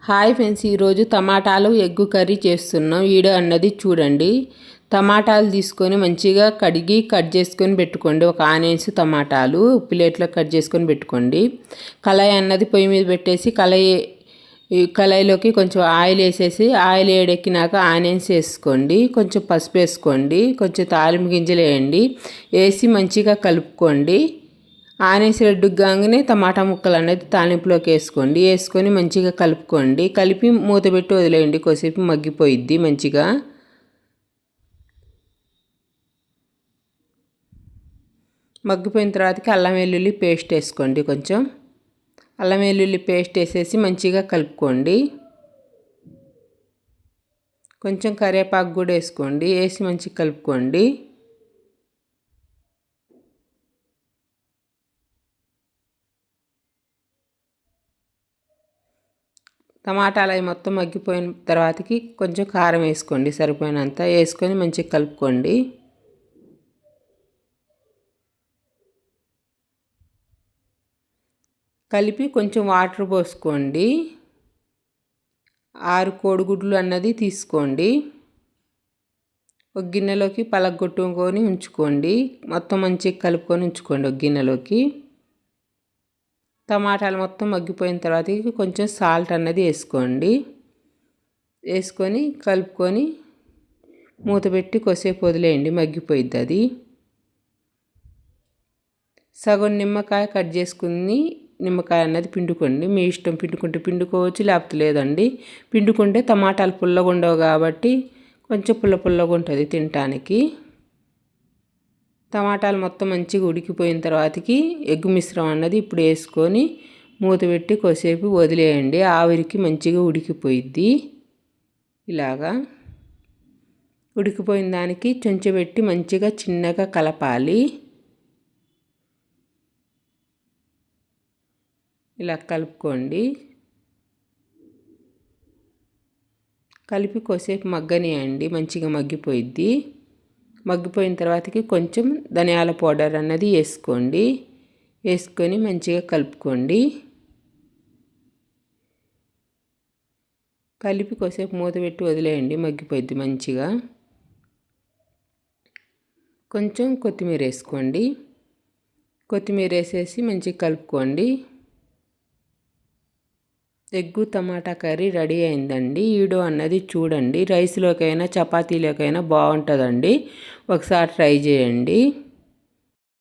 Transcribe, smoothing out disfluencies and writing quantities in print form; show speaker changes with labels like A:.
A: Hi friends, ఈరోజు టమాటాలు egg curry చేస్తున్నాం. వీడియో అన్నది చూడండి. టమాటాలు తీసుకొని మంచిగా కడిగి కట్ చేసుకొని పెట్టుకోండి. ఒక ఆనియన్స్ టమాటాలు ప్లేట్లో కట్ చేసుకొని పెట్టుకోండి. కళాయి అన్నది పొయ్యి మీద పెట్టేసి కళాయిలోకి కొంచెం ఆయిల్ వేసేసి ఆయిల్ వేడెక్కినాక ఆనియన్స్ వేసుకోండి. కొంచెం పసుపు వేసుకోండి. కొంచెం తాలింపు గింజలు వేయండి. వేసి మంచిగా కలుపుకోండి. ఆనియన్స్ రెడ్డుగానే టమాటా ముక్కలు అనేది తాలింపులోకి వేసుకొని మంచిగా కలుపుకోండి. కలిపి మూత పెట్టి వదిలేయండి. కొద్దిసేపు మగ్గిపోయిద్ది మంచిగా. మగ్గిపోయిన తర్వాతకి అల్లం వెల్లుల్లి పేస్ట్ వేసుకోండి. కొంచెం అల్లం వెల్లుల్లి పేస్ట్ వేసేసి మంచిగా కలుపుకోండి. కొంచెం కరివేపాకు కూడా వేసుకోండి. వేసి మంచిగా కలుపుకోండి. టమాటాలు అవి మొత్తం మగ్గిపోయిన తర్వాతకి కొంచెం కారం వేసుకోండి. సరిపోయినంత వేసుకొని మంచిగా కలుపుకోండి. కలిపి కొంచెం వాటర్ పోసుకోండి. 6 కోడిగుడ్లు అన్నది తీసుకోండి. ఒక గిన్నెలోకి పలగొట్టుకొని ఉంచుకోండి. మొత్తం మంచిగా కలుపుకొని ఉంచుకోండి ఒక గిన్నెలోకి. టమాటాలు మొత్తం మగ్గిపోయిన తర్వాత కొంచెం సాల్ట్ అన్నది వేసుకోండి. వేసుకొని కలుపుకొని మూత పెట్టి కొద్దిసేపు వదిలేయండి. మగ్గిపోయిద్ది అది. సగం నిమ్మకాయ కట్ చేసుకుని నిమ్మకాయ అన్నది పిండుకోండి. మీ ఇష్టం, పిండుకుంటే పిండుకోవచ్చు, లేకపోతే లేదండి. పిండుకుంటే టమాటాలు పుల్లగా ఉండవు కాబట్టి కొంచెం పుల్లగా ఉంటుంది తినటానికి. టమాటాలు మొత్తం మంచిగా ఉడికిపోయిన తర్వాతకి ఎగ్ మిశ్రమం అన్నది ఇప్పుడు వేసుకొని మూత పెట్టి కొద్దిసేపు వదిలేయండి. ఆవిరికి మంచిగా ఉడికిపోయిద్ది. ఇలాగా ఉడికిపోయిన దానికి చెంచబెట్టి మంచిగా చిన్నగా కలపాలి. ఇలా కలుపుకోండి. కలిపి కొద్దిసేపు మగ్గనియండి. మంచిగా మగ్గిపోయిద్ది. మగ్గిపోయిన తర్వాతకి కొంచెం ధనియాల పౌడర్ అన్నది వేసుకోండి. వేసుకొని మంచిగా కలుపుకోండి. కలిపి కొద్దిసేపు మూత పెట్టి వదిలేయండి. మగ్గిపోయిద్ది మంచిగా. కొంచెం కొత్తిమీర వేసుకోండి. కొత్తిమీర వేసేసి మంచిగా కలుపుకోండి. ఎగ్గు టమాటా కర్రీ రెడీ అయిందండి. వీడియో అన్నది చూడండి. రైస్లోకైనా చపాతీలోకైనా బాగుంటుందండి. ఒకసారి ట్రై చేయండి.